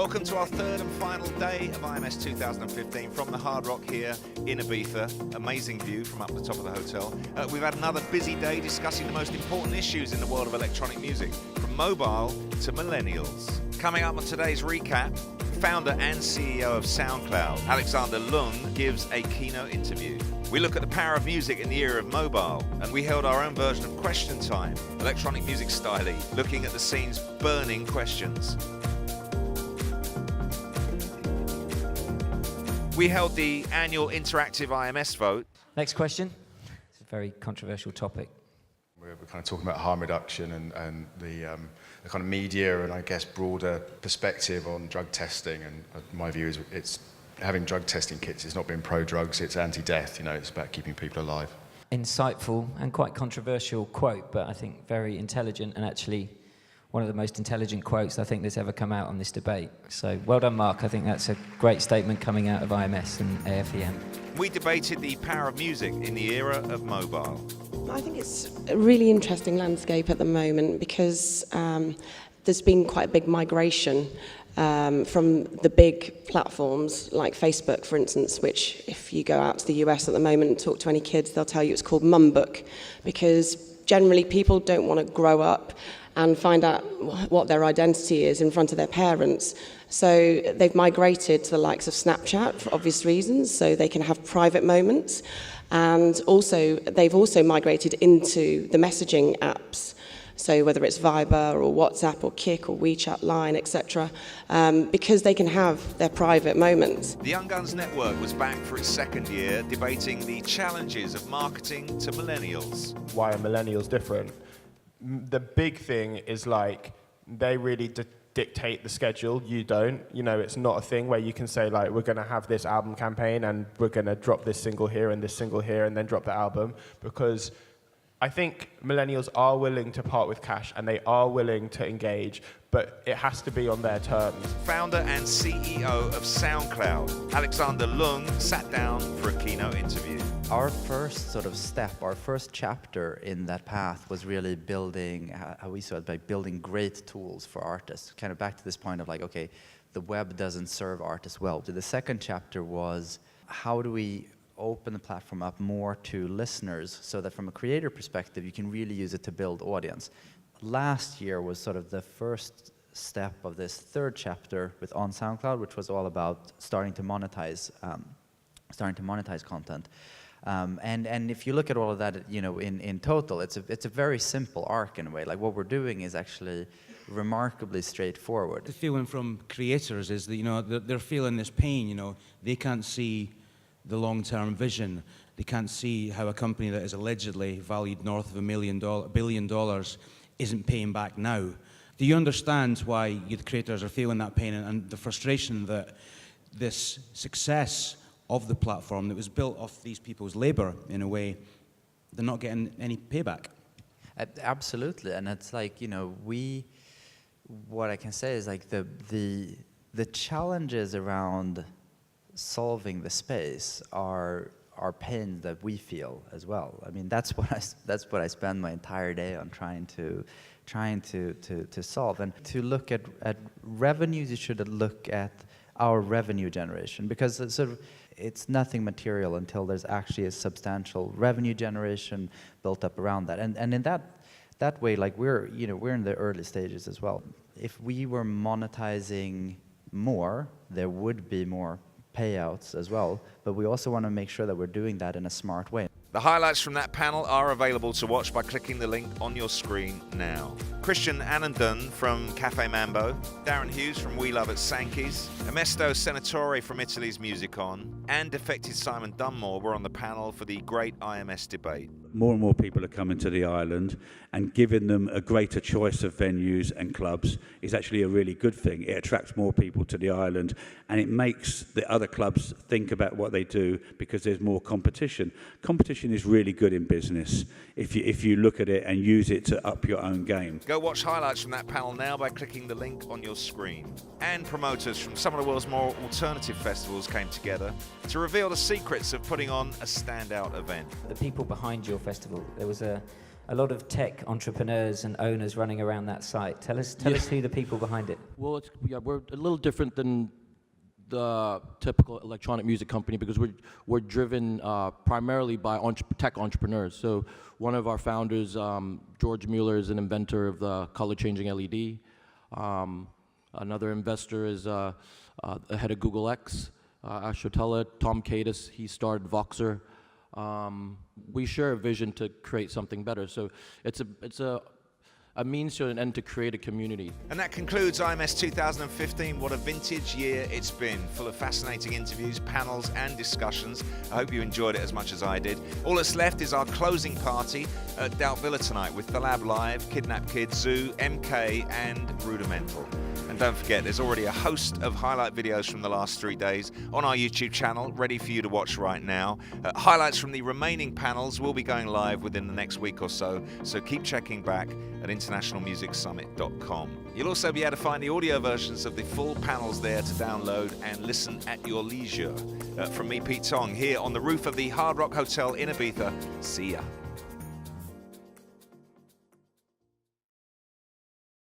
Welcome to our third and final day of IMS 2015 from the Hard Rock here in Ibiza. Amazing view from up the top of the hotel. We've had another busy day discussing the most important issues in the world of electronic music, from mobile to millennials. Coming up on today's recap, founder and CEO of SoundCloud, Alexander Ljung, gives a keynote interview. We look at the power of music in the era of mobile, and we held our own version of Question Time, electronic music styling, looking at the scene's burning questions. We held the annual interactive IMS vote. Next question. It's a very controversial topic. We're kind of talking about harm reduction and the kind of media and I guess broader perspective on drug testing. And my view is it's having drug testing kits. It's not being pro-drugs, it's anti-death. You know, it's about keeping people alive. Insightful and quite controversial quote, but I think very intelligent, and actually one of the most intelligent quotes I think that's ever come out on this debate. So well done, Mark. I think that's a great statement coming out of IMS and AFEM. We debated the power of music in the era of mobile. I think it's a really interesting landscape at the moment because there's been quite a big migration from the big platforms like Facebook, for instance, which if you go out to the US at the moment and talk to any kids, they'll tell you it's called mum book, because generally people don't want to grow up and find out what their identity is in front of their parents. So they've migrated to the likes of Snapchat for obvious reasons, so they can have private moments. And also, they've also migrated into the messaging apps. So whether it's Viber or WhatsApp or Kik or WeChat Line, etc., because they can have their private moments. The Young Guns Network was back for its second year, debating the challenges of marketing to millennials. Why are millennials different? The big thing is like they really dictate the schedule. You don't. You know, it's not a thing where you can say like we're going to have this album campaign and we're going to drop this single here and this single here and then drop the album, because I think millennials are willing to part with cash and they are willing to engage, but it has to be on their terms. Founder and CEO of SoundCloud, Alexander Ljung, sat down for a keynote interview. Our first sort of step, our first chapter in that path was really building, how we saw it, by building great tools for artists. Kind of back to this point of like, okay, the web doesn't serve artists well. The second chapter was, how do we open the platform up more to listeners so that from a creator perspective, you can really use it to build audience. Last year was sort of the first step of this third chapter with On SoundCloud, which was all about starting to monetize content. And if you look at all of that, you know, in total, it's a very simple arc in a way. Like what we're doing is actually remarkably straightforward. The feeling from creators is that, you know, they're feeling this pain. You know, they can't see the long-term vision. They can't see how a company that is allegedly valued north of $1 billion isn't paying back now. Do you understand why the creators are feeling that pain and the frustration that this success of the platform that was built off these people's labor, in a way, they're not getting any payback? Absolutely, and it's like, you know, what I can say is like the challenges around solving the space are pain that we feel as well. I mean, that's what I spend my entire day on trying to solve. And to look at revenues, you should look at our revenue generation, because it's sort of, it's nothing material until there's actually a substantial revenue generation built up around that. And in that way, like we're in the early stages as well. If we were monetizing more, there would be more payouts as well, but we also want to make sure that we're doing that in a smart way. The highlights from that panel are available to watch by clicking the link on your screen now. Christian Anandon from Cafe Mambo, Darren Hughes from We Love at Sankey's, Ernesto Senatore from Italy's Musicon, and Defected Simon Dunmore were on the panel for the great IMS debate. More and more people are coming to the island, and giving them a greater choice of venues and clubs is actually a really good thing. It attracts more people to the island, and it makes the other clubs think about what they do, because there's more competition. Competition is really good in business if you look at it and use it to up your own game. Go watch highlights from that panel now by clicking the link on your screen. And promoters from some of the world's more alternative festivals came together to reveal the secrets of putting on a standout event. The people behind your festival, there was a a lot of tech entrepreneurs and owners running around that site. Tell us who the people behind it. Well, we're a little different than the typical electronic music company because we're driven primarily by tech entrepreneurs. So one of our founders, George Mueller, is an inventor of the color-changing LED. Another investor is the head of Google X, Ash Shotella. Tom Cadis, he started Voxer. We share a vision to create something better. So it's a means to an end to create a community. And that concludes IMS 2015. What a vintage year it's been, full of fascinating interviews, panels and discussions. I hope you enjoyed it as much as I did. All that's left is our closing party at Doubt Villa tonight with The Lab Live, Kidnap Kids, Zoo, MK and Rudimental. And don't forget, there's already a host of highlight videos from the last 3 days on our YouTube channel, ready for you to watch right now. Highlights from the remaining panels will be going live within the next week or so keep checking back at internationalmusicsummit.com. You'll also be able to find the audio versions of the full panels there to download and listen at your leisure. From me, Pete Tong, here on the roof of the Hard Rock Hotel in Ibiza. See ya.